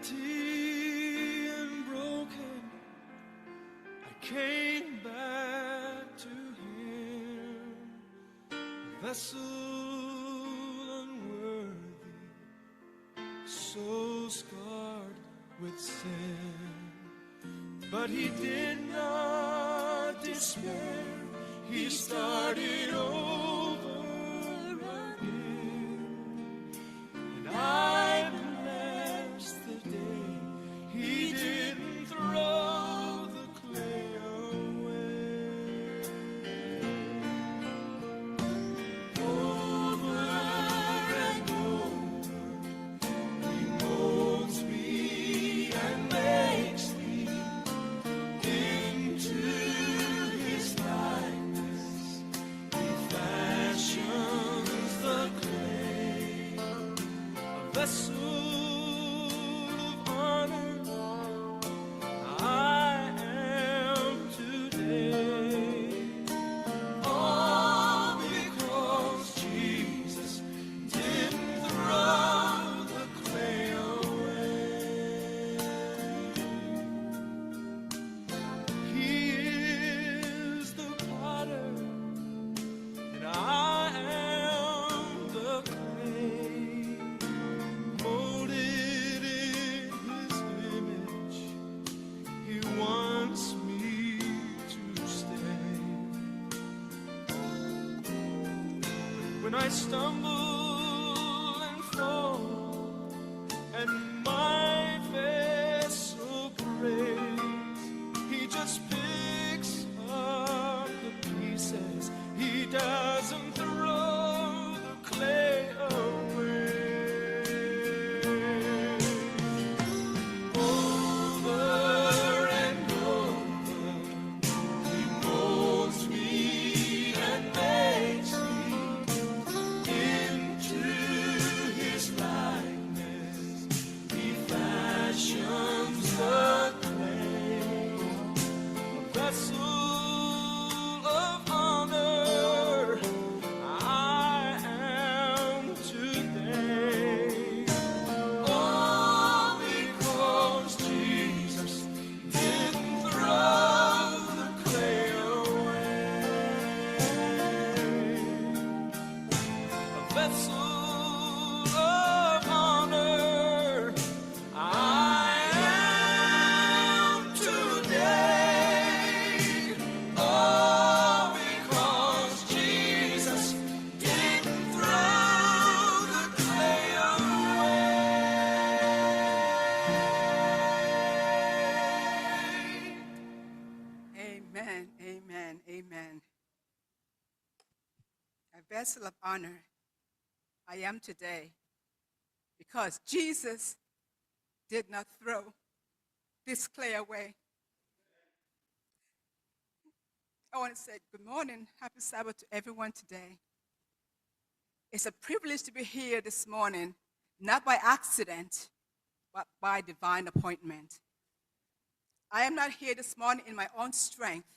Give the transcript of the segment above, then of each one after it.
empty and broken, I came back to him, a vessel unworthy, so scarred with sin. But he did not despair, he started over again. And I bless the day he didn't throw the clay away. Over and over, he molds me and makes me into his likeness. He fashions the clay, a vessel of honor I am today. All because Jesus didn't throw the clay away. He is the potter, and I am the clay, molded in his image. He wants me to stay. When I stumble and fall, and my vessel breaks, he just picks up the pieces. He doesn't throw the clay away. Over and over, he molds me and makes me into his likeness. He fashions the clay, a vessel of honor I am today. All because Jesus didn't throw the clay away. A vessel of honor I am today. All because Jesus didn't throw the clay away. Amen, amen, amen. A vessel of honor I am today because Jesus did not throw this clay away. I want to say good morning, happy Sabbath to everyone today. It's a privilege to be here this morning, not by accident, but by divine appointment. I am not here this morning in my own strength,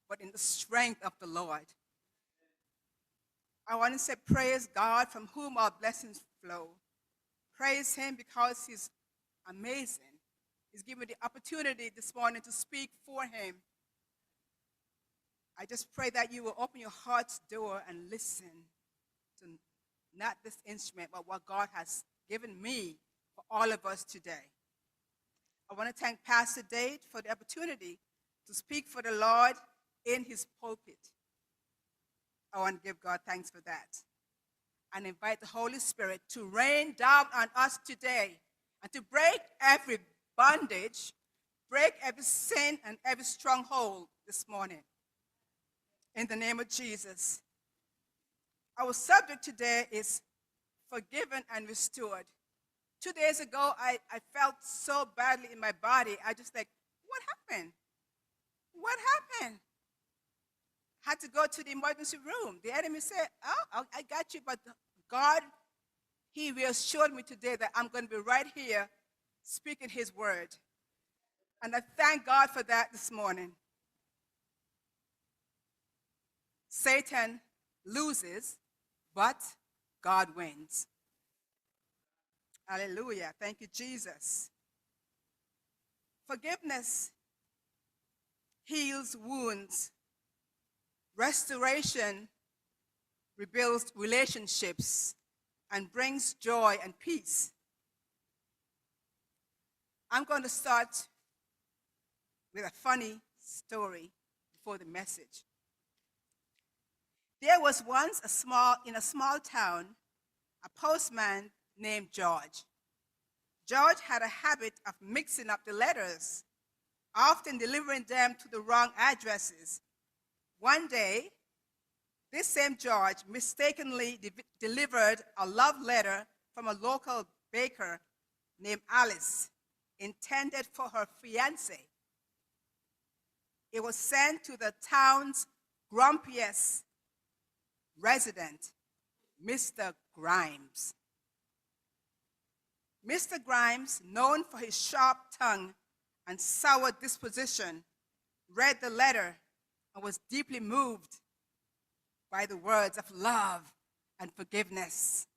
but in the strength of the Lord. I want to say praise God from whom our blessings flow. Praise him because he's amazing. He's given me the opportunity this morning to speak for him. I just pray that you will open your heart's door and listen to not this instrument, but what God has given me for all of us today. I want to thank Pastor Dade for the opportunity to speak for the Lord in his pulpit. I want to give God thanks for that. And invite the Holy Spirit to rain down on us today and to break every bondage, break every sin and every stronghold this morning. In the name of Jesus. Our subject today is forgiven and restored. 2 days ago, I felt so badly in my body. I just like, what happened? What happened? Had to go to the emergency room. The enemy said, oh, I got you. But God, he reassured me today that I'm going to be right here speaking his word. And I thank God for that this morning. Satan loses, but God wins. Hallelujah. Thank you, Jesus. Forgiveness heals wounds. Restoration rebuilds relationships and brings joy and peace. I'm going to start with a funny story before the message. There was once in a small town, a postman named George. George had a habit of mixing up the letters, often delivering them to the wrong addresses. One day, this same George mistakenly delivered a love letter from a local baker named Alice, intended for her fiancé. It was sent to the town's grumpiest resident, Mr. Grimes. Mr. Grimes, known for his sharp tongue and sour disposition, read the letter and was deeply moved by the words of love and forgiveness.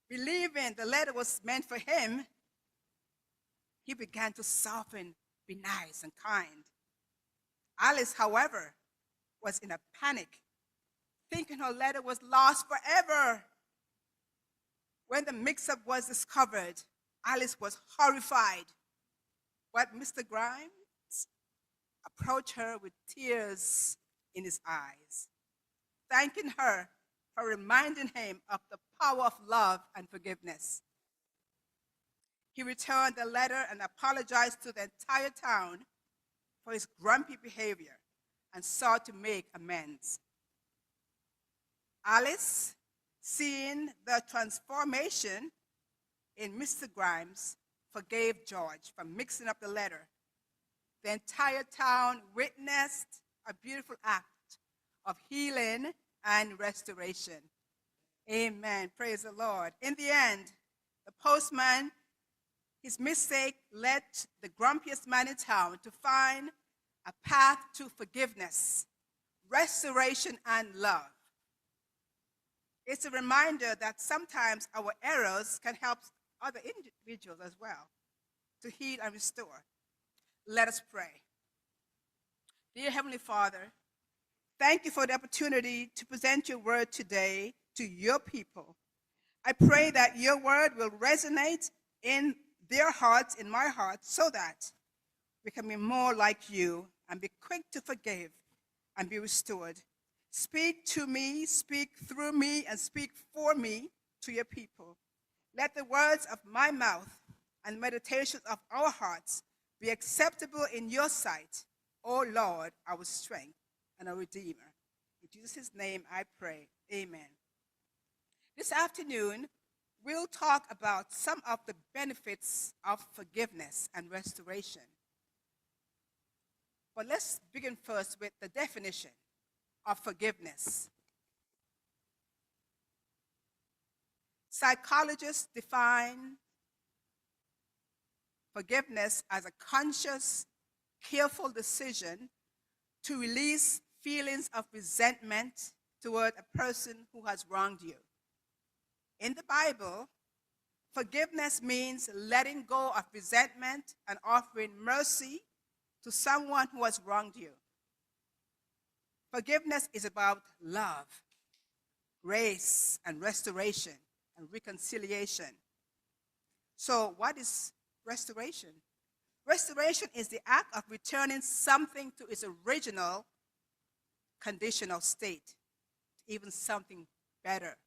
Believing the letter was meant for him, he began to soften, be nice and kind. Alice, however, was in a panic, thinking her letter was lost forever. When the mix-up was discovered, Alice was horrified. But Mr. Grimes approached her with tears in his eyes, thanking her for reminding him of the power of love and forgiveness. He returned the letter and apologized to the entire town for his grumpy behavior and sought to make amends. Alice, seeing the transformation in Mr. Grimes, forgave George for mixing up the letter. The entire town witnessed a beautiful act of healing and restoration. Amen. Praise the Lord. In the end, the postman, his mistake led the grumpiest man in town to find a path to forgiveness, restoration, and love. It's a reminder that sometimes our errors can help other individuals as well to heal and restore. Let us pray. Dear Heavenly Father, thank you for the opportunity to present your word today to your people. I pray that your word will resonate in their hearts, in my heart, so that we can be more like you and be quick to forgive and be restored. Speak to me, speak through me, and speak for me to your people. Let the words of my mouth and meditations of our hearts be acceptable in your sight, O Lord, our strength and our Redeemer. In Jesus' name I pray. Amen. This afternoon, we'll talk about some of the benefits of forgiveness and restoration. But let's begin first with the definition of forgiveness. Psychologists define forgiveness as a conscious, careful decision to release feelings of resentment toward a person who has wronged you. In the Bible, forgiveness means letting go of resentment and offering mercy to someone who has wronged you. Forgiveness is about love, grace, and restoration and reconciliation. So, what is restoration? Restoration is the act of returning something to its original conditional state, even something better.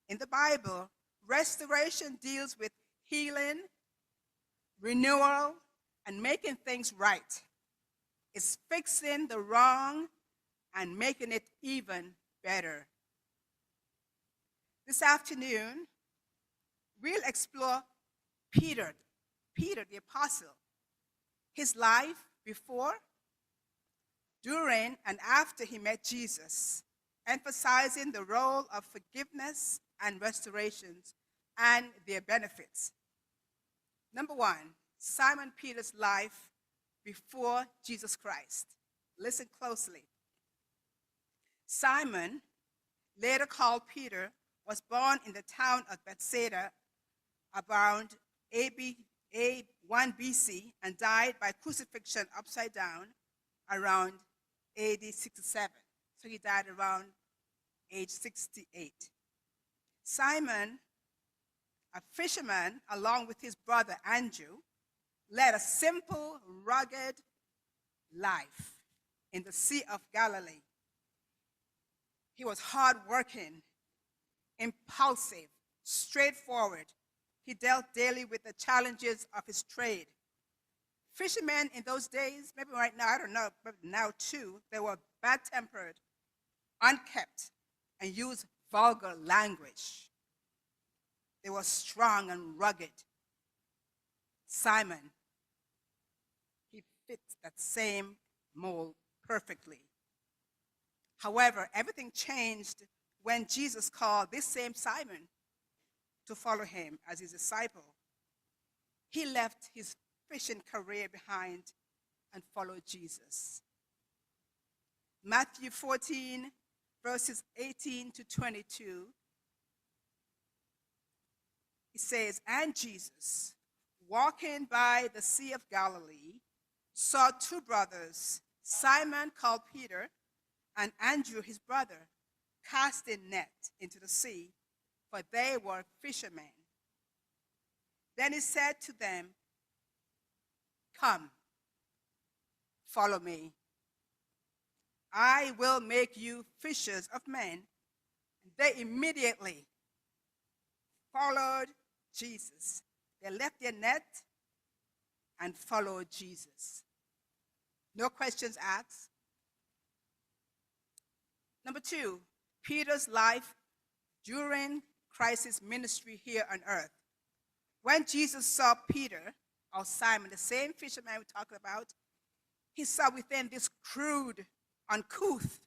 In the Bible, restoration deals with healing, renewal, and making things right. It's fixing the wrong and making it even better. This afternoon, we'll explore Peter the apostle, his life before, during, and after he met Jesus, emphasizing the role of forgiveness and restorations and their benefits. Number one, Simon Peter's life before Jesus Christ. Listen closely. Simon, later called Peter, was born in the town of Bethsaida around AD 1 BC and died by crucifixion upside down around AD 67. So he died around age 68. Simon, a fisherman, along with his brother Andrew, led a simple, rugged life in the Sea of Galilee. He was hardworking, impulsive, straightforward. He dealt daily with the challenges of his trade. Fishermen in those days, maybe right now, I don't know, but now too, they were bad-tempered, unkept, and used vulgar language. They were strong and rugged. Simon, he fits that same mold perfectly. However, everything changed when Jesus called this same Simon to follow him as his disciple. He left his fishing career behind and followed Jesus. Matthew 14, verses 18 to 22, it says, "And Jesus, walking by the Sea of Galilee, saw two brothers, Simon called Peter, and Andrew his brother, casting net into the sea, for they were fishermen. Then he said to them, 'Come, follow me. I will make you fishers of men.' They immediately followed Jesus. They left their net and followed Jesus. No questions asked. Number 2, Peter's life during Christ's ministry here on earth. When Jesus saw Peter, or Simon, the same fisherman we talked about, he saw within this crude, uncouth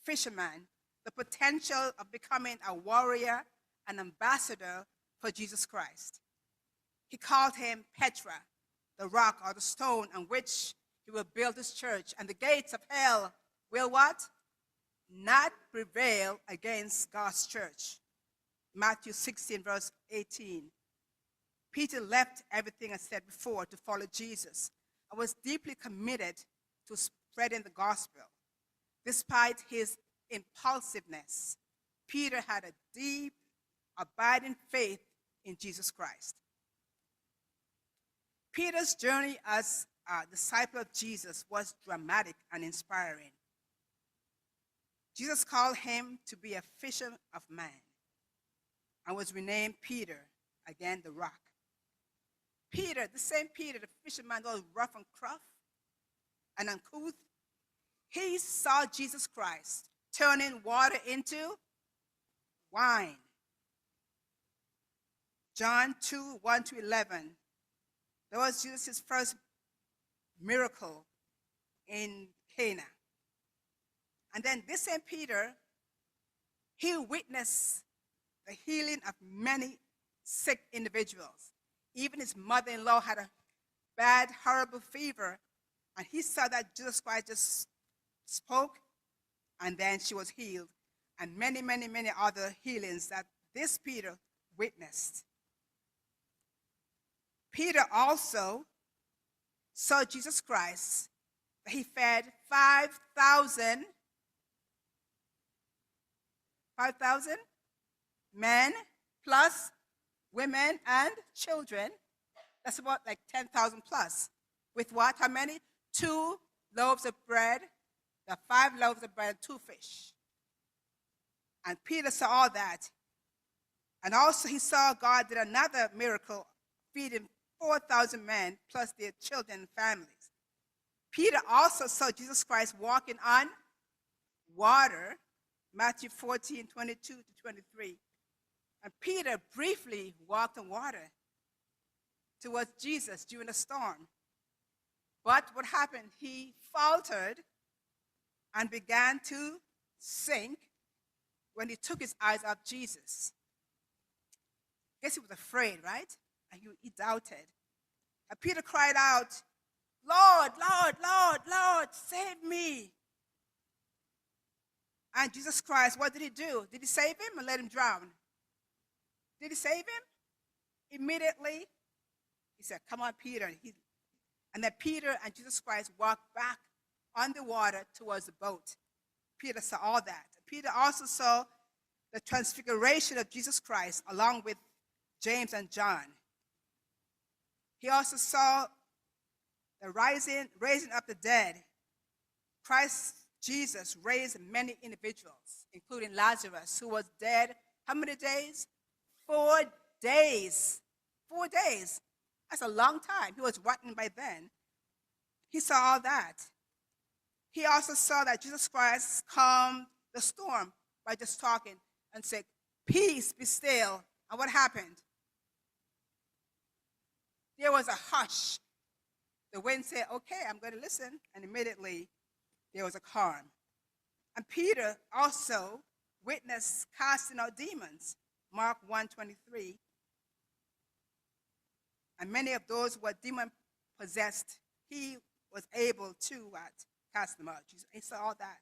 fisherman the potential of becoming a warrior, an ambassador for Jesus Christ. He called him Petra, the rock or the stone on which he will build his church, and the gates of hell will what? Not prevail against God's church. Matthew 16, verse 18. Peter left everything I said before to follow Jesus and was deeply committed to spreading the gospel. Despite his impulsiveness, Peter had a deep, abiding faith in Jesus Christ. Peter's journey as a disciple of Jesus was dramatic and inspiring. Jesus called him to be a fisher of men and was renamed Peter, again the rock. Peter, the same Peter, the fisherman, was rough and rough and uncouth. He saw Jesus Christ turning water into wine. John 2, 1 to 11. That was Jesus' first miracle in Cana. And then this same Peter, he witnessed the healing of many sick individuals. Even his mother-in-law had a bad, horrible fever, and he saw that Jesus Christ just spoke, and then she was healed. And many, many, many other healings that this Peter witnessed. Peter also saw Jesus Christ. He fed 5,000 men plus women and children. That's about like 10,000 plus. With what? How many? 2 loaves of bread, the 5 loaves of bread and 2 fish. And Peter saw all that. And also he saw God did another miracle, feeding 4,000 men plus their children and families. Peter also saw Jesus Christ walking on water, Matthew 14, 22 to 23. And Peter briefly walked on water towards Jesus during a storm. But what happened? He faltered and began to sink when he took his eyes off Jesus. I guess he was afraid, right? And he doubted. And Peter cried out, "Lord, Lord, Lord, Lord, save me." And Jesus Christ, what did he do? Did he save him or let him drown? Did he save him? Immediately, He said, come on, Peter. And then Peter and Jesus Christ walked back on the water towards the boat. Peter saw all that. Peter also saw the transfiguration of Jesus Christ along with James and John. He also saw the raising up the dead. Christ Jesus raised many individuals, including Lazarus, who was dead how many days? 4 days. 4 days. That's a long time. He was rotten by then. He saw all that. He also saw that Jesus Christ calmed the storm by just talking and said, peace, be still. And what happened? There was a hush. The wind said, okay, I'm going to listen. And immediately there was a calm. And Peter also witnessed casting out demons, Mark 1:23. And many of those who were demon-possessed, he was able to cast them out. He saw all that.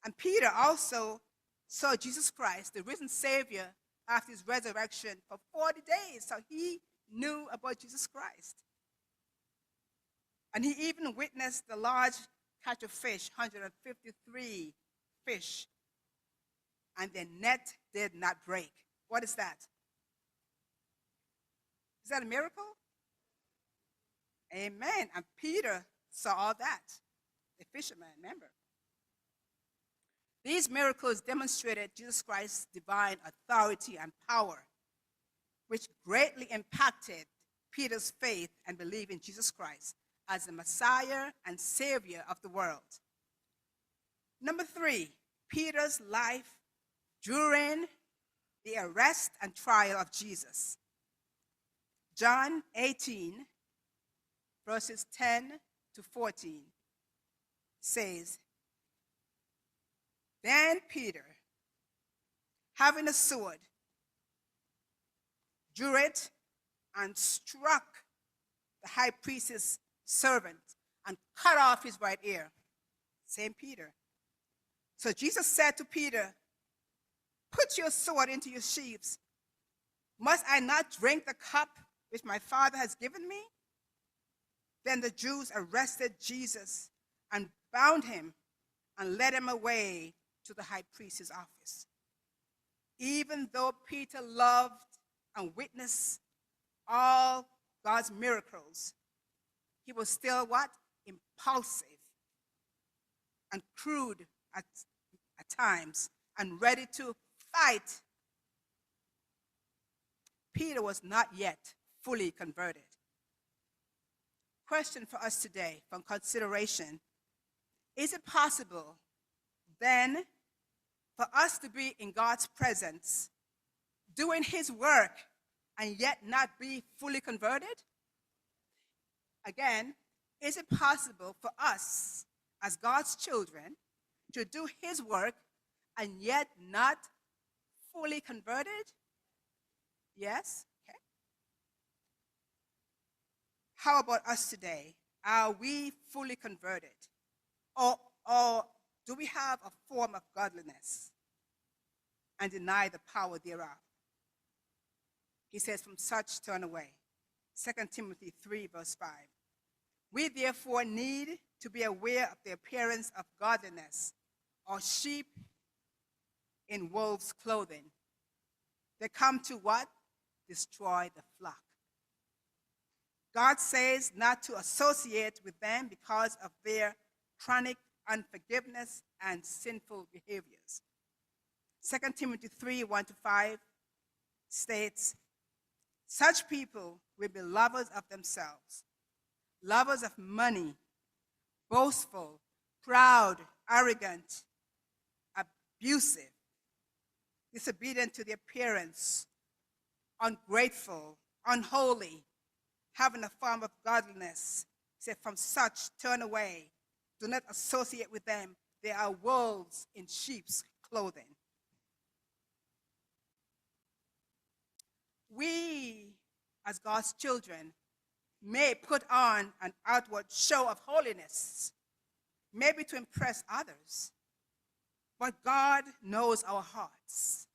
And Peter also saw Jesus Christ, the risen Savior, after his resurrection for 40 days. So he knew about Jesus Christ. And he even witnessed the large catch of fish, 153 fish. And the net did not break. What is that? Is that a miracle? Amen. And Peter saw all that. The fisherman, remember. These miracles demonstrated Jesus Christ's divine authority and power, which greatly impacted Peter's faith and belief in Jesus Christ as the Messiah and Savior of the world. Number 3, Peter's life during the arrest and trial of Jesus. John 18, verses 10 to 14 says, then Peter, having a sword, drew it and struck the high priest's servant and cut off his right ear. Same Peter. So Jesus said to Peter, put your sword into your sheaths. Must I not drink the cup which my Father has given me? Then the Jews arrested Jesus and bound him and led him away to the high priest's office. Even though Peter loved and witnessed all God's miracles, he was still what? Impulsive and crude at times and ready to fight. Peter was not yet fully converted. Question for us today from consideration: is it possible then for us to be in God's presence, doing his work, and yet not be fully converted? Again, is it possible for us as God's children to do his work and yet not fully converted? Yes? Okay. How about us today? Are we fully converted? Or do we have a form of godliness and deny the power thereof? He says, from such turn away. 2 Timothy 3, verse 5. We therefore need to be aware of the appearance of godliness, or sheep in wolves' clothing. They come to what? Destroy the flock. God says not to associate with them because of their chronic unforgiveness and sinful behaviors. 2 Timothy 3, 1-5 states, such people will be lovers of themselves, lovers of money, boastful, proud, arrogant, abusive, disobedient to their parents, ungrateful, unholy, having a form of godliness. He said, from such turn away. Do not associate with them. They are wolves in sheep's clothing. We, as God's children, may put on an outward show of holiness, maybe to impress others, but God knows our hearts.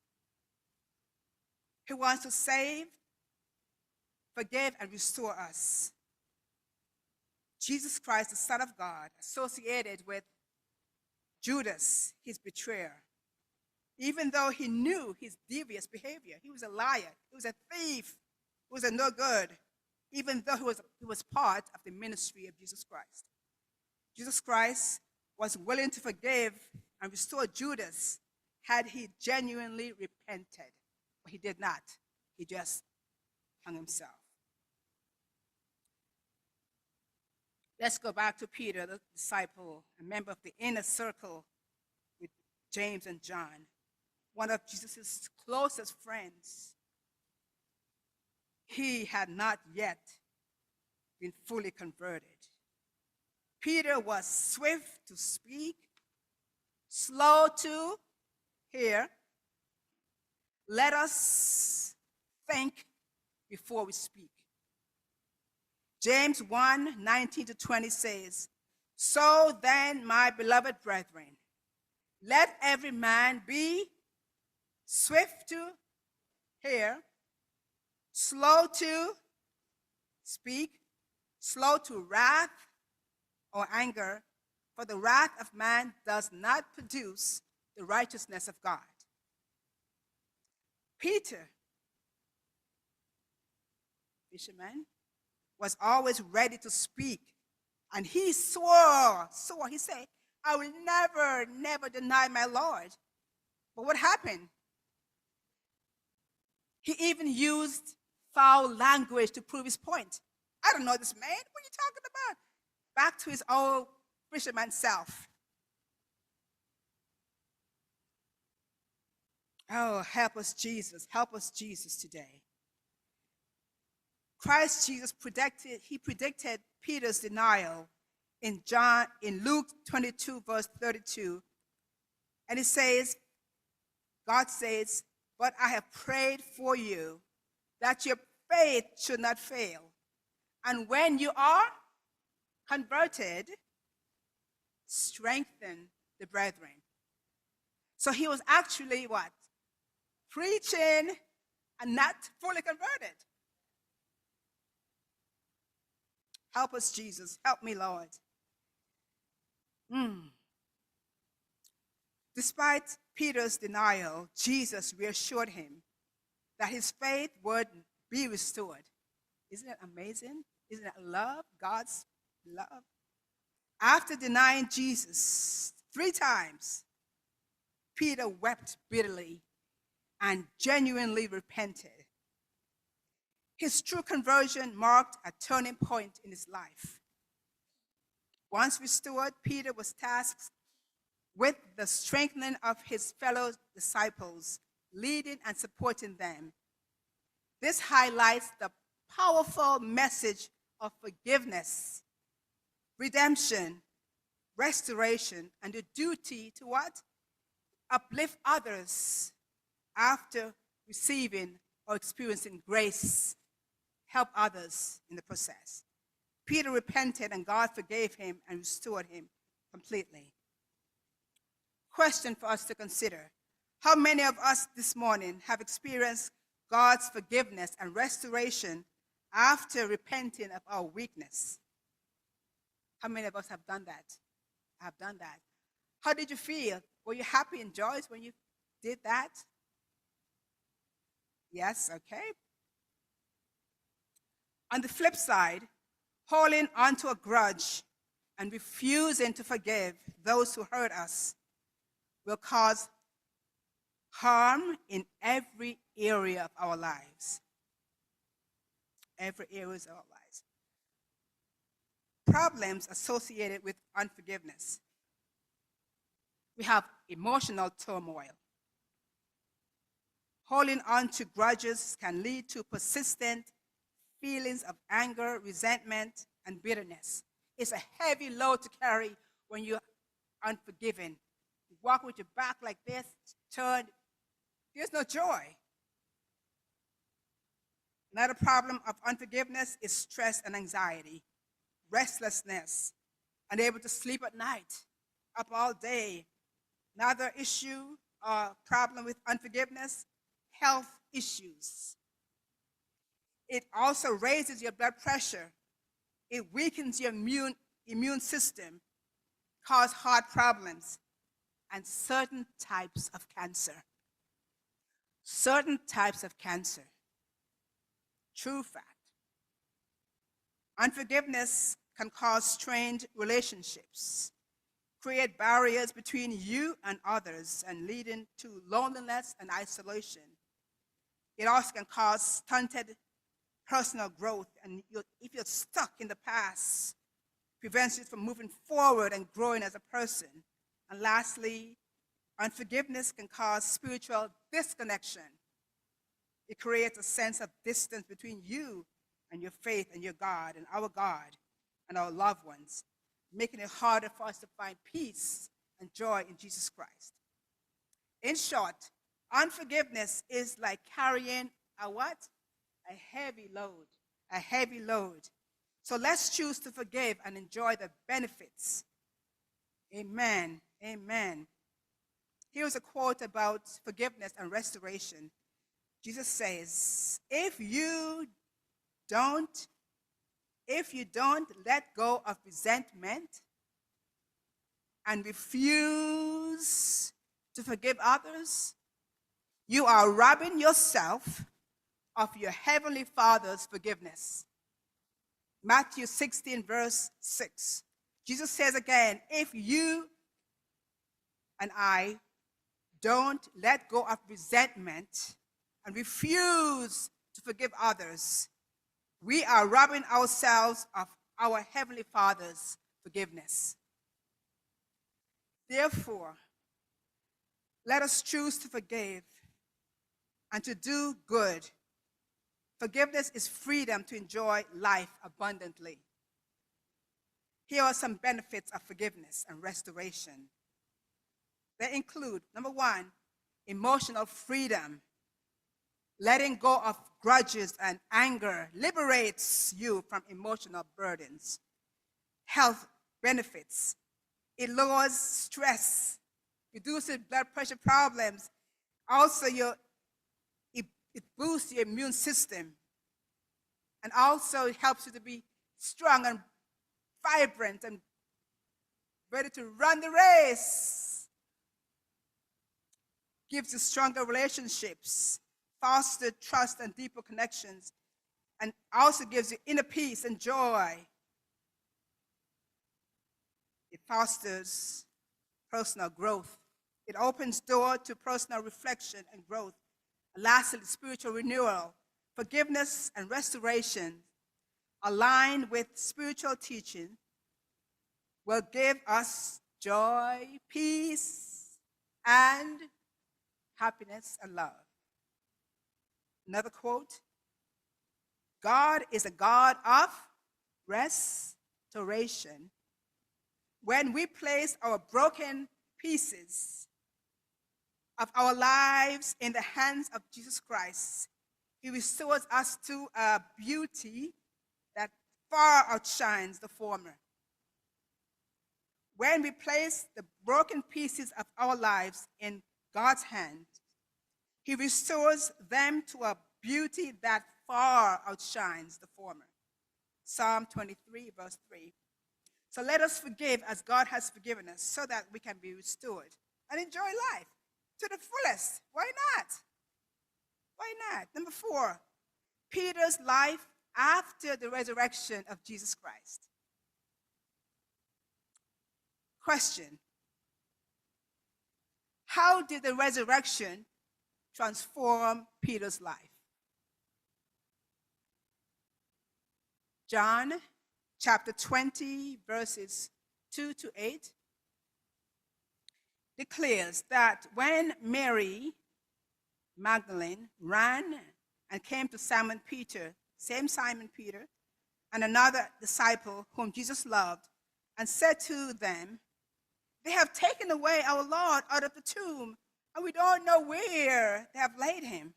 He wants to save forgive, and restore us. Jesus Christ, the Son of God, associated with Judas, his betrayer. Even though he knew his devious behavior, he was a liar, he was a thief, he was a no good, even though he was part of the ministry of Jesus Christ. Jesus Christ was willing to forgive and restore Judas had he genuinely repented. But he did not. He just hung himself. Let's go back to Peter, the disciple, a member of the inner circle with James and John, one of Jesus' closest friends. He had not yet been fully converted. Peter was swift to speak, slow to hear. Let us think before we speak. James 1:19-20 says, "So then, my beloved brethren, let every man be swift to hear, slow to speak, slow to wrath or anger, for the wrath of man does not produce the righteousness of God." Peter, fisherman, was always ready to speak, and he swore, he said, "I will never deny my Lord." But what happened? He even used foul language to prove his point. "I don't know this man. What are you talking about?" Back to his old fisherman self. Oh, help us, Jesus. Help us, Jesus, today. Christ Jesus predicted Peter's denial in Luke 22, verse 32. And it says, God says, "But I have prayed for you that your faith should not fail. And when you are converted, strengthen the brethren." So he was actually what? Preaching and not fully converted. Help us, Jesus. Help me, Lord. Despite Peter's denial, Jesus reassured him that his faith would be restored. Isn't it amazing? Isn't it love? God's love. After denying Jesus 3 times, Peter wept bitterly and genuinely repented. His true conversion marked a turning point in his life. Once restored, Peter was tasked with the strengthening of his fellow disciples, leading and supporting them. This highlights the powerful message of forgiveness, redemption, restoration, and the duty to what? Uplift others after receiving or experiencing grace. Help others in the process. Peter repented and God forgave him and restored him completely. Question for us to consider. How many of us this morning have experienced God's forgiveness and restoration after repenting of our weakness? How many of us have done that? I have done that. How did you feel? Were you happy and joyous when you did that? Yes, okay. On the flip side, holding onto a grudge and refusing to forgive those who hurt us will cause harm in every area of our lives. Every area of our lives. Problems associated with unforgiveness. We have emotional turmoil. Holding on to grudges can lead to persistent feelings of anger, resentment, and bitterness. It's a heavy load to carry when you're unforgiving. You walk with your back like this, turned, there's no joy. Another problem of unforgiveness is stress and anxiety, restlessness, unable to sleep at night, up all day. Another issue or problem with unforgiveness, health issues. It also raises your blood pressure. It weakens your immune system, cause heart problems, and certain types of cancer. Certain types of cancer. True fact. Unforgiveness can cause strained relationships, create barriers between you and others, and leading to loneliness and isolation. It also can cause stunted personal growth, and if you're stuck in the past, prevents you from moving forward and growing as a person. And lastly, unforgiveness can cause spiritual disconnection. It creates a sense of distance between you and your faith and your God and our loved ones, making it harder for us to find peace and joy in Jesus Christ. In short, unforgiveness is like carrying a what? A heavy load. A heavy load. So let's choose to forgive and enjoy the benefits. Amen. Amen. Here's a quote about forgiveness and restoration. Jesus says, if you don't let go of resentment and refuse to forgive others, you are robbing yourself of your heavenly Father's forgiveness. Matthew 16, verse 6. Jesus says again, if you and I don't let go of resentment and refuse to forgive others, we are robbing ourselves of our Heavenly Father's forgiveness. Therefore, let us choose to forgive and to do good. Forgiveness is freedom to enjoy life abundantly. Here are some benefits of forgiveness and restoration. They include, number one, emotional freedom. Letting go of grudges and anger liberates you from emotional burdens. Health benefits. It lowers stress, reduces blood pressure problems. Also, it boosts your immune system. And also, it helps you to be strong and vibrant and ready to run the race. Gives you stronger relationships, foster trust and deeper connections, and also gives you inner peace and joy. It fosters personal growth. It opens door to personal reflection and growth. And lastly, spiritual renewal. Forgiveness and restoration, aligned with spiritual teaching, will give us joy, peace, and happiness and love. Another quote, God is a God of restoration. When we place our broken pieces of our lives in the hands of Jesus Christ, He restores us to a beauty that far outshines the former. When we place the broken pieces of our lives in God's hand, He restores them to a beauty that far outshines the former. Psalm 23, verse 3. So let us forgive as God has forgiven us, so that we can be restored and enjoy life to the fullest. Why not? Why not? Number 4, Peter's life after the resurrection of Jesus Christ. Question: how did the resurrection transform Peter's life? John chapter 20, verses 2 to 8 declares that when Mary Magdalene ran and came to Simon Peter, same Simon Peter, and another disciple whom Jesus loved, and said to them, "They have taken away our Lord out of the tomb, and we don't know where they have laid him."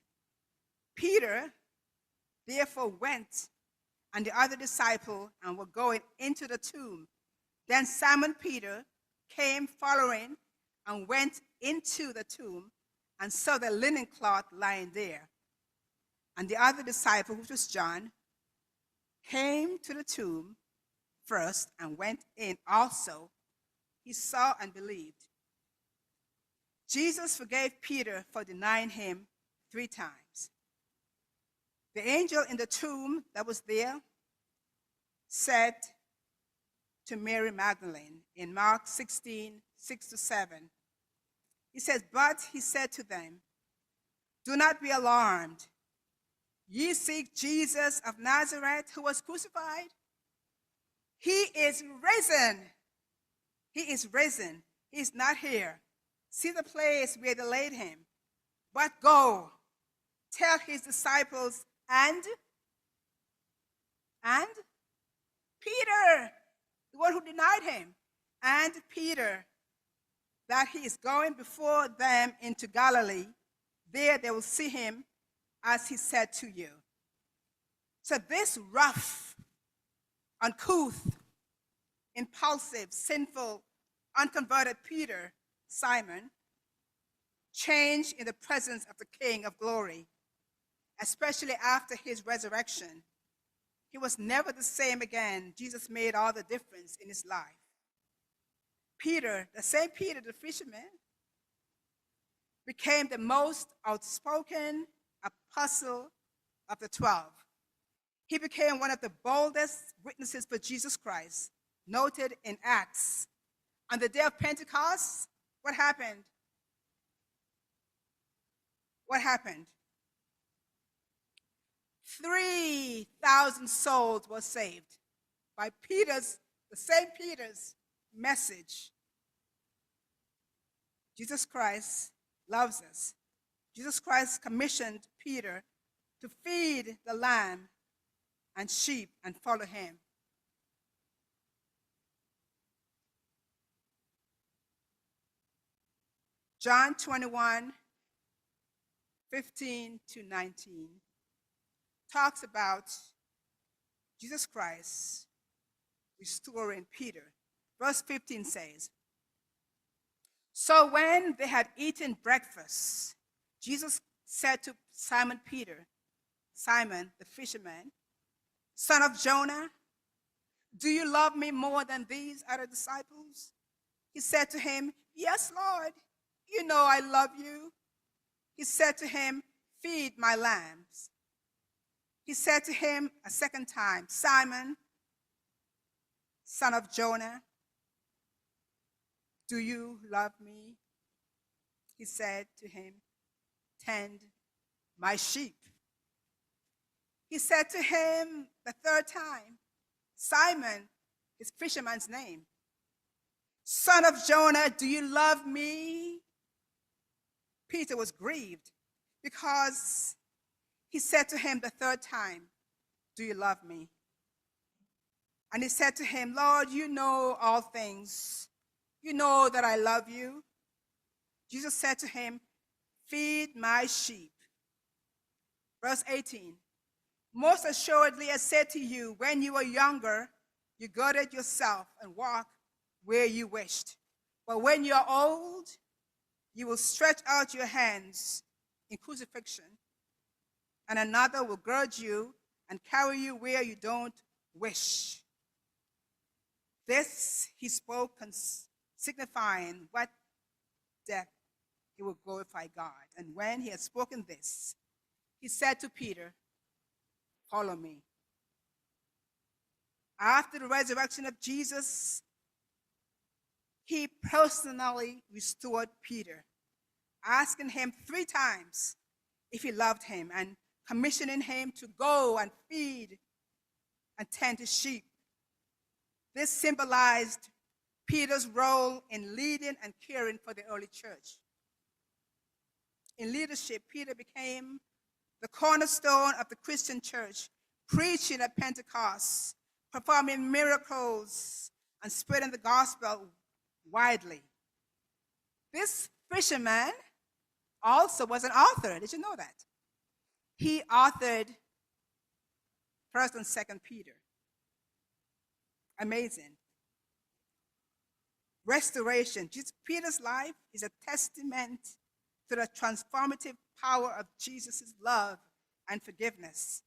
Peter therefore went, and the other disciple, and were going into the tomb. Then Simon Peter came following and went into the tomb and saw the linen cloth lying there, And the other disciple, which was John, came to the tomb first and went in also. He saw and believed. Jesus forgave Peter for denying him 3 times. The angel in the tomb that was there said to Mary Magdalene in Mark 16:6-7, he says, "But he said to them, do not be alarmed. Ye seek Jesus of Nazareth, who was crucified. He is risen. He is risen. He is not here. See the place where they laid him. But go, tell his disciples and Peter, the one who denied him, and Peter, that he is going before them into Galilee. There they will see him, as he said to you." So this rough, uncouth, impulsive, sinful, unconverted Peter, Simon, changed in the presence of the King of glory, especially after his resurrection. He was never the same again. Jesus made all the difference in his life. Peter, the same Peter, the fisherman, became the most outspoken apostle of the 12. He became one of the boldest witnesses for Jesus Christ, noted in Acts. On the day of Pentecost, what happened? What happened? 3,000 souls were saved by Peter's, the same Peter's message. Jesus Christ loves us. Jesus Christ commissioned Peter to feed the lamb and sheep and follow him. John 21:15-19 talks about Jesus Christ restoring Peter. Verse 15 says, "So when they had eaten breakfast, Jesus said to Simon Peter, Simon the fisherman, son of Jonah, do you love me more than these other disciples? He said to him, Yes, Lord, you know I love you. He said to him, Feed my lambs. He said to him a second time, Simon, son of Jonah, do you love me? He said to him, Tend my sheep. He said to him the third time, Simon, his fisherman's name, son of Jonah, do you love me? Peter was grieved because he said to him the third time, do you love me? And he said to him, Lord, you know all things. You know that I love you. Jesus said to him, Feed my sheep. Verse 18, Most assuredly I said to you, when you were younger, you girded yourself and walked where you wished. But when you are old, you will stretch out your hands in crucifixion, and another will gird you and carry you where you don't wish. This he spoke, signifying what death he would glorify God. And when he had spoken this, he said to Peter, Follow me. After the resurrection of Jesus, he personally restored Peter, asking him 3 times if he loved him and commissioning him to go and feed and tend his sheep. This symbolized Peter's role in leading and caring for the early church. In leadership, Peter became the cornerstone of the Christian church, preaching at Pentecost, performing miracles, and spreading the gospel widely. This fisherman also was an author. Did you know that? He authored 1st and 2nd Peter. Amazing. Restoration. Peter's life is a testament to the transformative power of Jesus' love and forgiveness,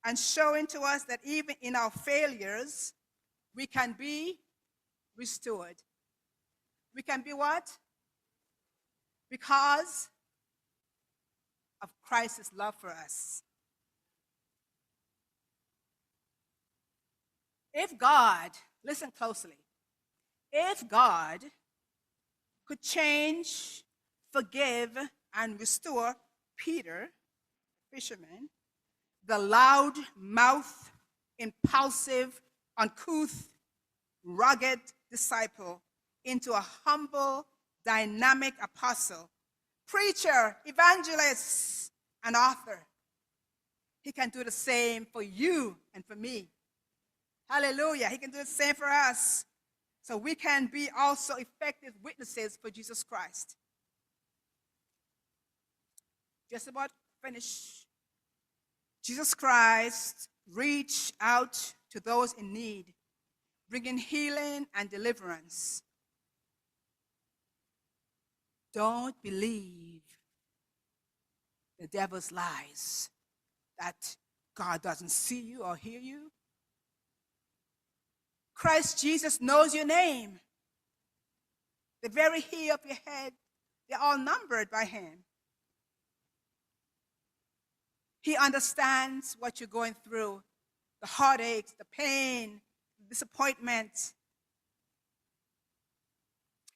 and showing to us that even in our failures, we can be restored. We can be what? Because of Christ's love for us. If God, listen closely, if God could change, forgive, and restore Peter, fisherman, the loud mouth, impulsive, uncouth, rugged disciple, into a humble, dynamic apostle, preacher, evangelist, and author, he can do the same for you and for me. Hallelujah. He can do the same for us. So we can be also effective witnesses for Jesus Christ. Just about finished. Jesus Christ reached out to those in need, bringing healing and deliverance. Don't believe the devil's lies that God doesn't see you or hear you. Christ Jesus knows your name. The very hair of your head, they're all numbered by him. He understands what you're going through, the heartaches, the pain, the disappointment.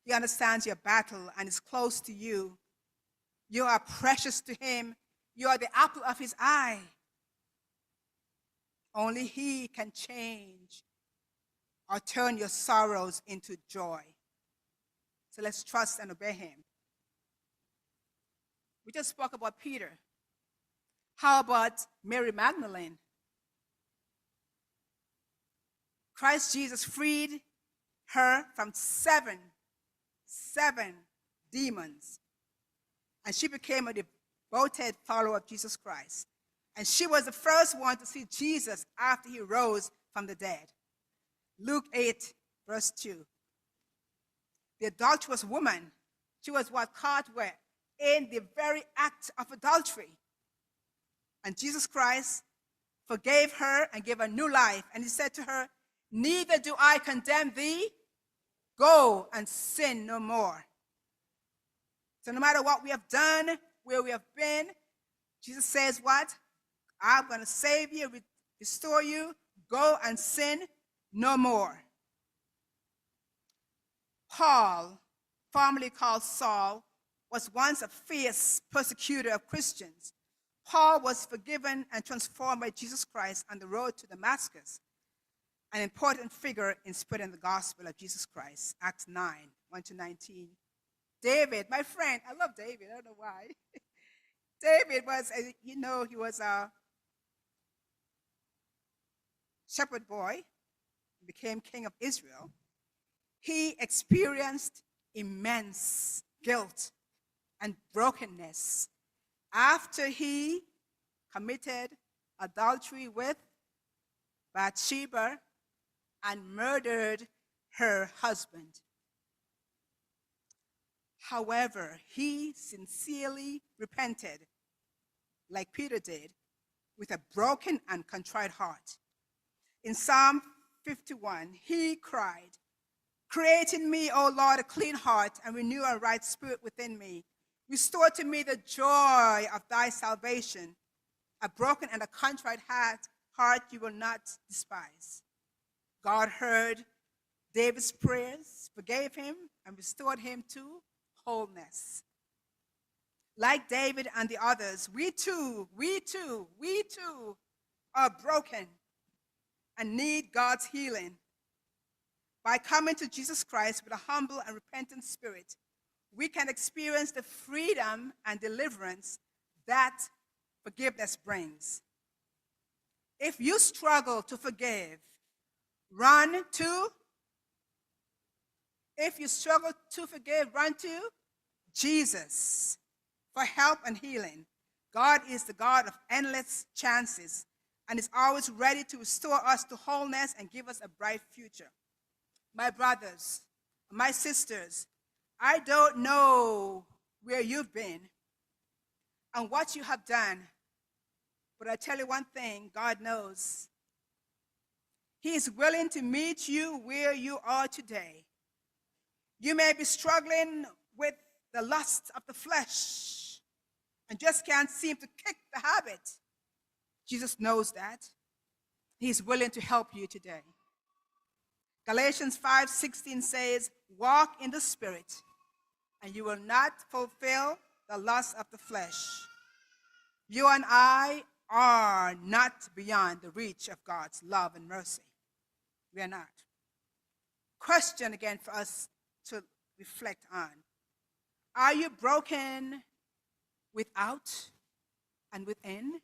He understands your battle and is close to you. You are precious to him. You are the apple of his eye. Only he can change or turn your sorrows into joy. So let's trust and obey him. We just spoke about Peter. How about Mary Magdalene? Christ Jesus freed her from seven demons. And she became a devoted follower of Jesus Christ. And she was the first one to see Jesus after he rose from the dead. Luke 8, verse 2. The adulterous woman, she was what caught were in the very act of adultery. And Jesus Christ forgave her and gave her new life. And he said to her, "Neither do I condemn thee. Go and sin no more." So no matter what we have done, where we have been, Jesus says what? I'm going to save you, restore you. Go and sin no more. Paul, formerly called Saul, was once a fierce persecutor of Christians. Paul was forgiven and transformed by Jesus Christ on the road to Damascus, an important figure in spreading the gospel of Jesus Christ. Acts 9, 1-19. David, my friend, I love David, I don't know why. David was, he was a shepherd boy, became king of Israel. He experienced immense guilt and brokenness after he committed adultery with Bathsheba and murdered her husband. However, he sincerely repented, like Peter did, with a broken and contrite heart. In Psalm 51, he cried, "Create in me, O Lord, a clean heart, and renew a right spirit within me. Restore to me the joy of thy salvation. A broken and a contrite heart you will not despise." God heard David's prayers, forgave him, and restored him to wholeness. Like David and the others, we too are broken and need God's healing. By coming to Jesus Christ with a humble and repentant spirit, we can experience the freedom and deliverance that forgiveness brings. If you struggle to forgive, run to Jesus for help and healing. God is the God of endless chances and is always ready to restore us to wholeness and give us a bright future. My brothers, my sisters, I don't know where you've been and what you have done, But I tell you one thing, God knows. He is willing to meet you where you are today. You may be struggling with the lust of the flesh and just can't seem to kick the habit. Jesus knows that. He's willing to help you today. Galatians 5:16 says, walk in the Spirit, and you will not fulfill the lust of the flesh. You and I are not beyond the reach of God's love and mercy. We are not. Question again for us to reflect on. Are you broken without and within?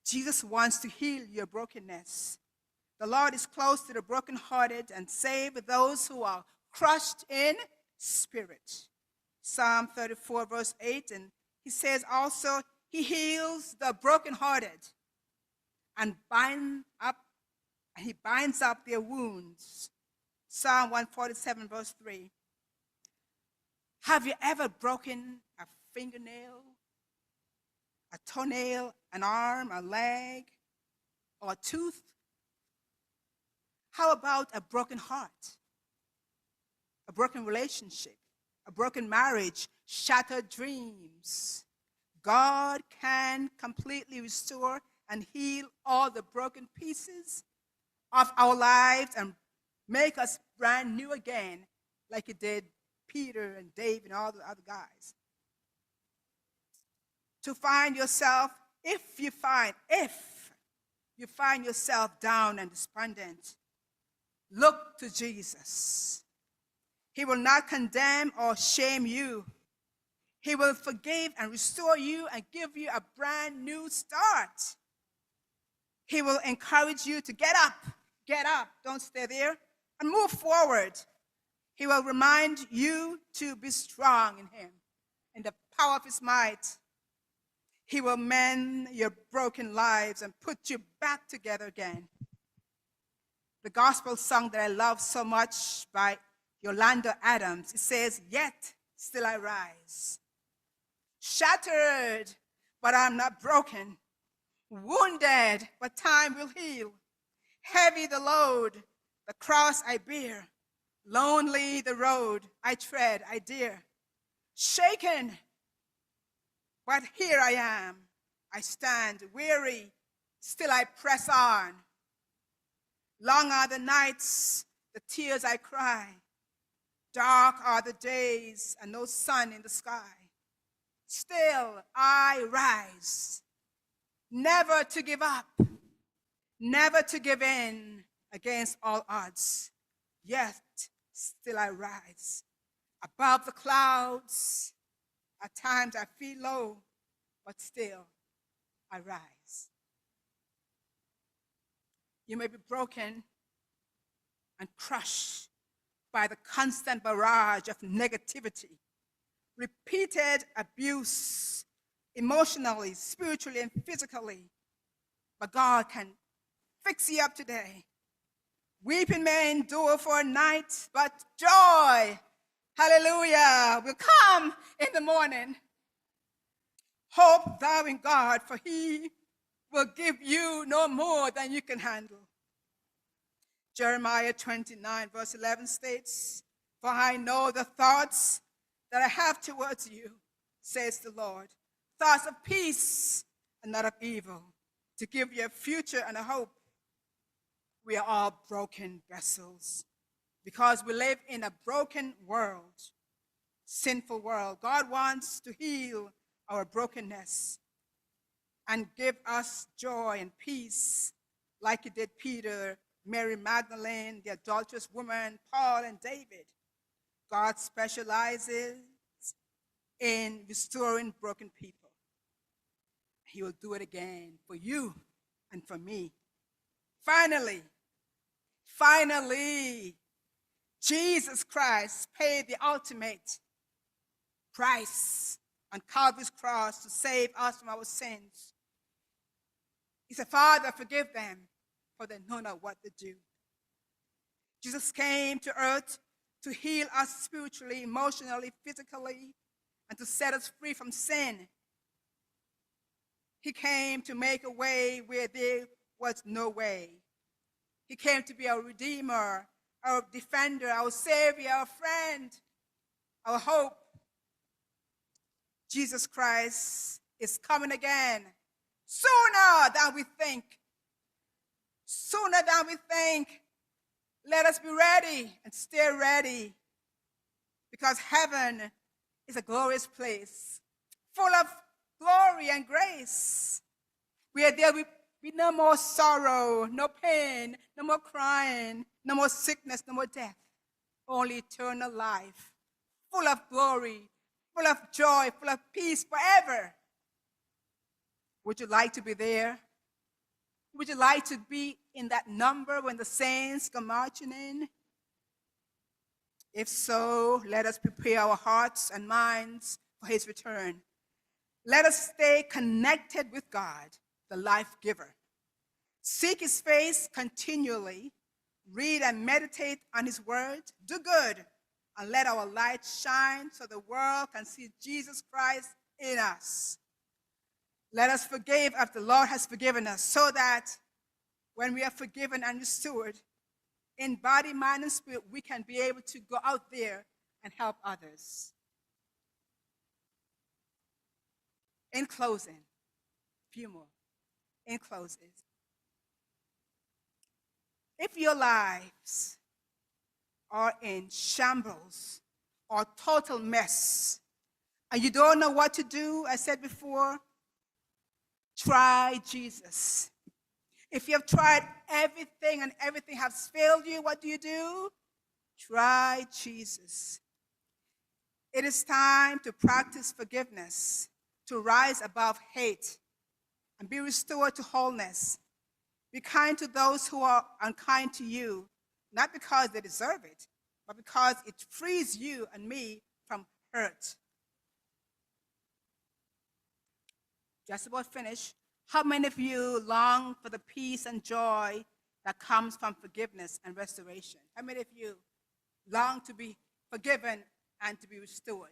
Jesus wants to heal your brokenness. The Lord is close to the brokenhearted and save those who are crushed in spirit. Psalm 34 verse 8, and he says also, he heals the brokenhearted and he binds up their wounds. Psalm 147 verse 3. Have you ever broken a fingernail, a toenail, an arm, a leg, or a tooth? How about a broken heart, a broken relationship, a broken marriage, shattered dreams? God can completely restore and heal all the broken pieces of our lives and make us brand new again, like he did Peter and Dave and all the other guys. To find yourself, if you find yourself down and despondent, look to Jesus. He will not condemn or shame you. He will forgive and restore you and give you a brand new start. He will encourage you to get up, don't stay there, and move forward. He will remind you to be strong in him, in the power of his might. He will mend your broken lives and put you back together again. The gospel song that I love so much by Yolanda Adams, it says, yet still I rise. Shattered, but I'm not broken. Wounded, but time will heal. Heavy the load, the cross I bear. Lonely the road I tread, I dare. Shaken, but here I am. I stand weary, still I press on. Long are the nights, the tears I cry. Dark are the days and no sun in the sky. Still I rise, never to give up, never to give in against all odds. Yet still I rise above the clouds. At times I feel low, but still I rise. You may be broken and crushed by the constant barrage of negativity, repeated abuse, emotionally, spiritually, and physically. But God can fix you up today. Weeping may endure for a night, but joy, hallelujah, will come in the morning. Hope thou in God, for he will give you no more than you can handle. Jeremiah 29 verse 11 states, for I know the thoughts that I have towards you, says the Lord, thoughts of peace and not of evil, to give you a future and a hope. We are all broken vessels because we live in a broken world, sinful world. God wants to heal our brokenness and give us joy and peace like he did Peter, Mary Magdalene, the adulterous woman, Paul, and David. God specializes in restoring broken people. He will do it again for you and for me. Finally, Jesus Christ paid the ultimate price on Calvary's cross to save us from our sins. He said, Father, forgive them, for they know not what they do. Jesus came to earth to heal us spiritually, emotionally, physically, and to set us free from sin. He came to make a way where there was no way. He came to be our Redeemer, our Defender, our Savior, our friend, our hope. Jesus Christ is coming again sooner than we think. Sooner than we think. Let us be ready and stay ready, because heaven is a glorious place, full of glory and grace, where there will be no more sorrow, no pain, no more crying, no more sickness, no more death, only eternal life, full of glory, full of joy, full of peace forever. Would you like to be there? Would you like to be in that number when the saints come marching in? If so, let us prepare our hearts and minds for his return. Let us stay connected with God, the life giver. Seek his face continually. Read and meditate on his word. Do good, and let our light shine so the world can see Jesus Christ in us. Let us forgive as the Lord has forgiven us, so that when we are forgiven and restored, in body, mind, and spirit, we can be able to go out there and help others. In closing, a few more. In closing, if your lives are in shambles or total mess, and you don't know what to do, I said before, try Jesus. If you have tried everything and everything has failed you, what do? Try Jesus. It is time to practice forgiveness, to rise above hate, and be restored to wholeness. Be kind to those who are unkind to you, not because they deserve it, but because it frees you and me from hurt. Just about finished. How many of you long for the peace and joy that comes from forgiveness and restoration? How many of you long to be forgiven and to be restored?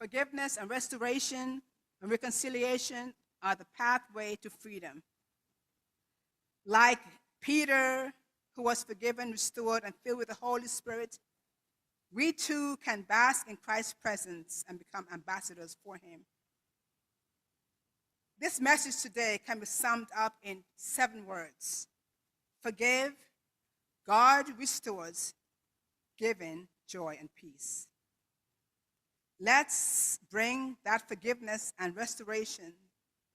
Forgiveness and restoration and reconciliation are the pathway to freedom. Like Peter, who was forgiven, restored, and filled with the Holy Spirit, we too can bask in Christ's presence and become ambassadors for him. This message today can be summed up in 7 words. Forgive, God restores, giving joy and peace. Let's bring that forgiveness and restoration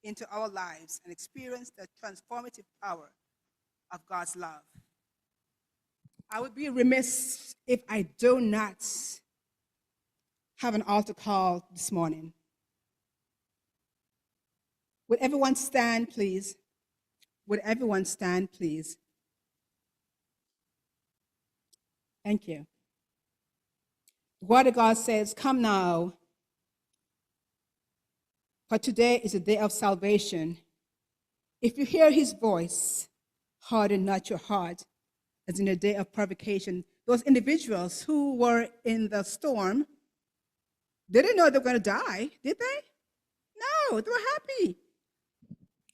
into our lives and experience the transformative power of God's love. I would be remiss if I do not have an altar call this morning. Would everyone stand, please? Would everyone stand, please? Thank you. The Word of God says, "Come now, for today is a day of salvation. If you hear his voice, harden not your heart, as in the day of provocation." Those individuals who were in the storm, they didn't know they were going to die, did they? No, they were happy.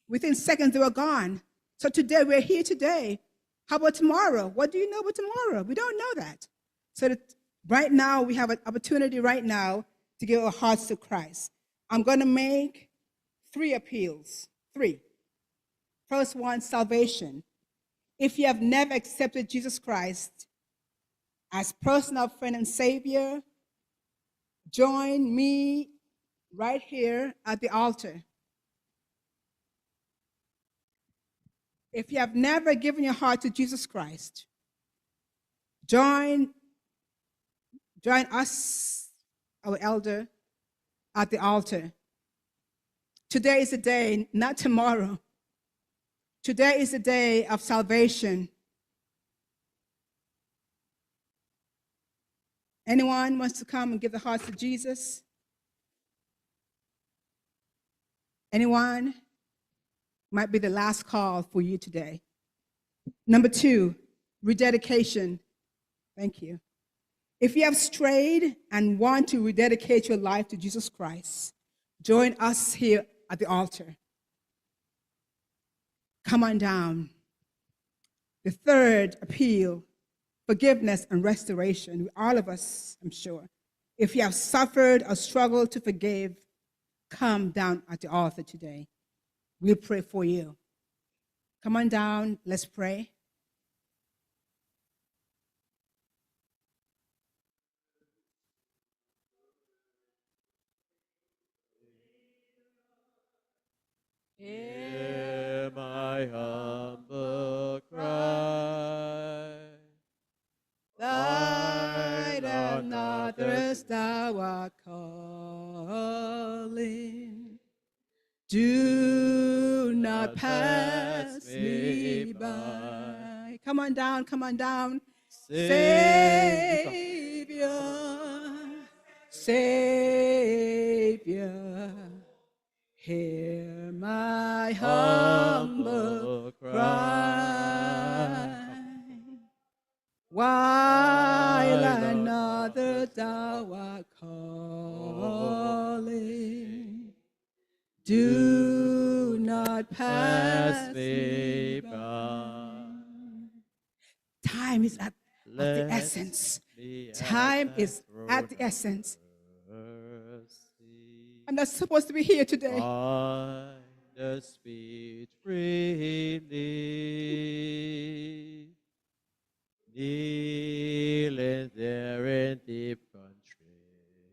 Within seconds, they were gone. So today, we're here today. How about tomorrow? What do you know about tomorrow? We don't know that. So that right now, we have an opportunity right now to give our hearts to Christ. I'm going to make 3 appeals. 3. First one, salvation. If you have never accepted Jesus Christ as personal friend and Savior, join me right here at the altar. If you have never given your heart to Jesus Christ, join us, our elder, at the altar. Today is the day, not tomorrow. Today is the day of salvation. Anyone wants to come and give their hearts to Jesus? Anyone? Might be the last call for you today. Number 2, rededication. Thank you. If you have strayed and want to rededicate your life to Jesus Christ, join us here at the altar. Come on down. The third appeal, forgiveness and restoration. All of us, I'm sure. If you have suffered or struggled to forgive, come down at the altar today. We'll pray for you. Come on down. Let's pray. Hear my humble cry. Light on others thou art calling. Do not pass me by. Come on down, come on down. Savior, Savior, hear my humble cry. While another thou art calling, do not pass me by. Time is at the essence. Time is at the essence. I'm not supposed to be here today. Find the sweet relief, kneeling there in deep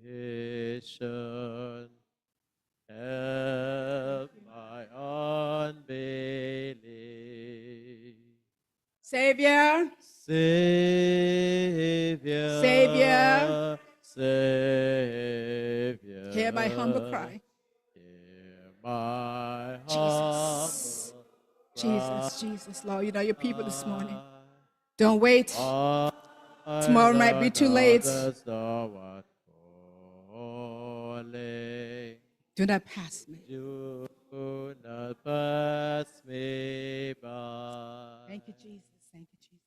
contrition. Help my unbelief. Savior, Savior, Savior, Savior, hear my humble cry. hear my Jesus, humble Jesus, Jesus, Lord, you know your people this morning. cry. Don't wait. Tomorrow might be too late. Thou art calling. Do not pass me. Do not pass me by. Thank you, Jesus. Thank you, Jesus.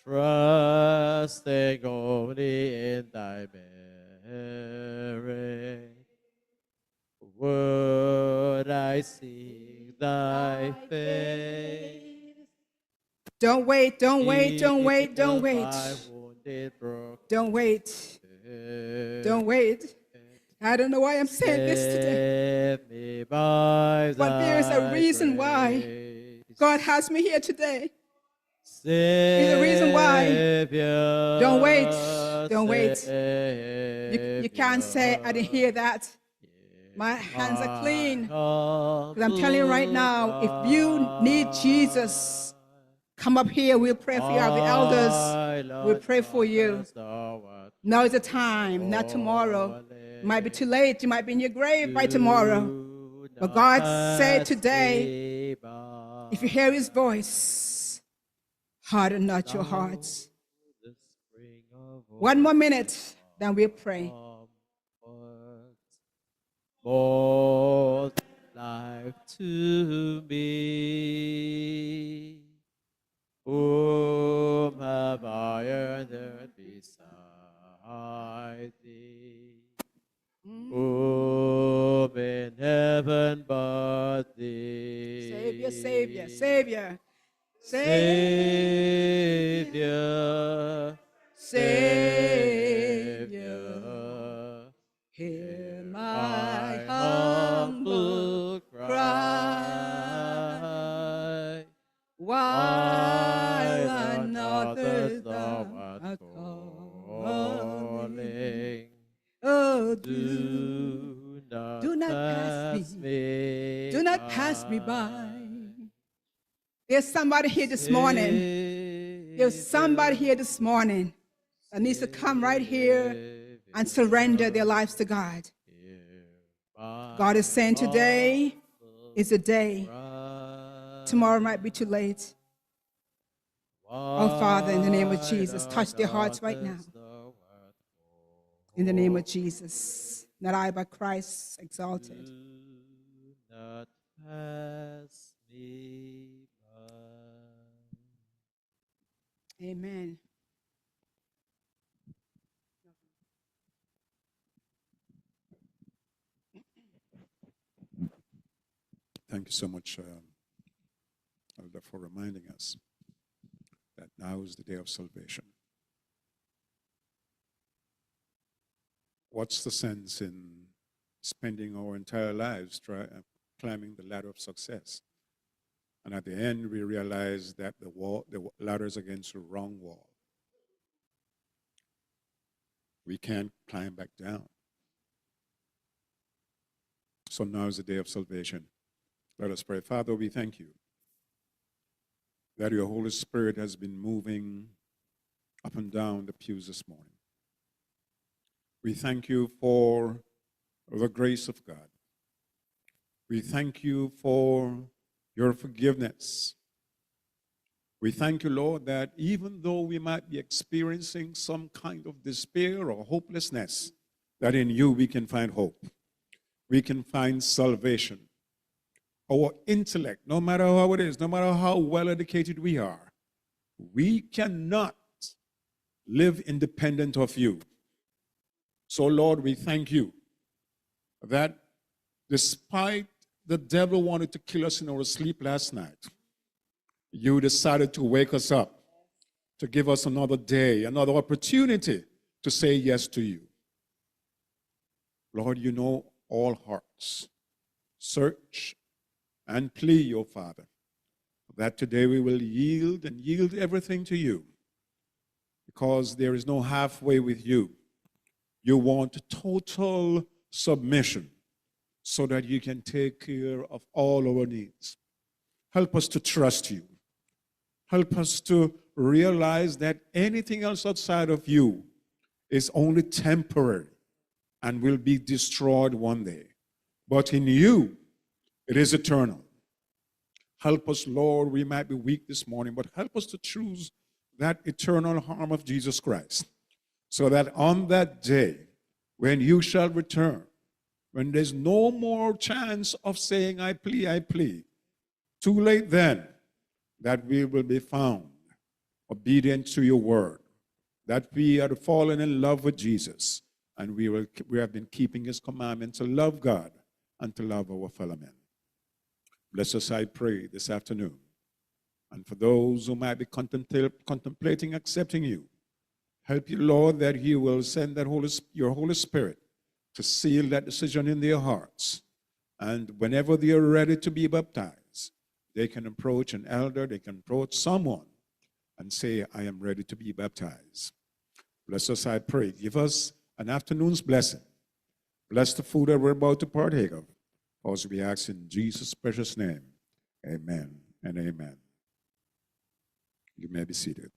Trusting only in thy merit, would I seek thy face. Don't wait, don't wait, don't wait, don't wait. My wounded, broken Don't wait. Don't wait. I don't know why I'm saying this today. Set me by But there is a thy reason why grace. God has me here today. There's a reason why. Don't wait. Don't wait. You can't say, I didn't hear that. My hands are clean. Because I'm telling you right now, if you need Jesus, come up here. We'll pray for you. The elders will pray for you. Now is the time, not tomorrow. It might be too late. You might be in your grave by tomorrow. But God said today, if you hear his voice, harden not your hearts. 1 more minute, then we'll pray. Bold life to me, whom have I earned beside thee? Whom in heaven but thee? Savior, Savior, Savior. Savior, Savior, hear my humble cry. While another thou art calling. Oh, do not pass me. Do not pass me by. There's somebody here this morning. There's somebody here this morning that needs to come right here and surrender their lives to God. God is saying today is a day. Tomorrow might be too late. Oh, Father, in the name of Jesus, touch their hearts right now. In the name of Jesus, not I, but Christ exalted. Do not pass me by. Amen. you so much, Elder, for reminding us that now is the day of salvation. What's the sense in spending our entire lives climbing the ladder of success? And at the end, we realize that the ladder is against the wrong wall. We can't climb back down. So now is the day of salvation. Let us pray. Father, we thank you that your Holy Spirit has been moving up and down the pews this morning. We thank you for the grace of God. We thank you for your forgiveness. We thank you, Lord, that even though we might be experiencing some kind of despair or hopelessness, that in you we can find hope. We can find salvation. Our intellect, no matter how it is, no matter how well educated we are, we cannot live independent of you. So, Lord, we thank you that despite the devil wanted to kill us in our sleep last night, you decided to wake us up, to give us another day, another opportunity to say yes to you. Lord, you know all hearts. Search and plead, O Father, that today we will yield and yield everything to you, because there is no halfway with you. You want total submission so that you can take care of all our needs. Help us to trust you. Help us to realize that anything else outside of you is only temporary and will be destroyed one day. But in you, it is eternal. Help us, Lord, we might be weak this morning, but help us to choose that eternal arm of Jesus Christ, so that on that day, when you shall return, when there's no more chance of saying, I plead, too late then, that we will be found obedient to your word, that we are fallen in love with Jesus, and we have been keeping his commandment to love God and to love our fellow men. Bless us, I pray, this afternoon. And for those who might be contemplating accepting you, help you, Lord, that you will send that your Holy Spirit to seal that decision in their hearts. And whenever they are ready to be baptized, they can approach an elder, they can approach someone and say, I am ready to be baptized. Bless us, I pray. Give us an afternoon's blessing. Bless the food that we're about to partake of. As we ask in Jesus' precious name, amen and amen. You may be seated.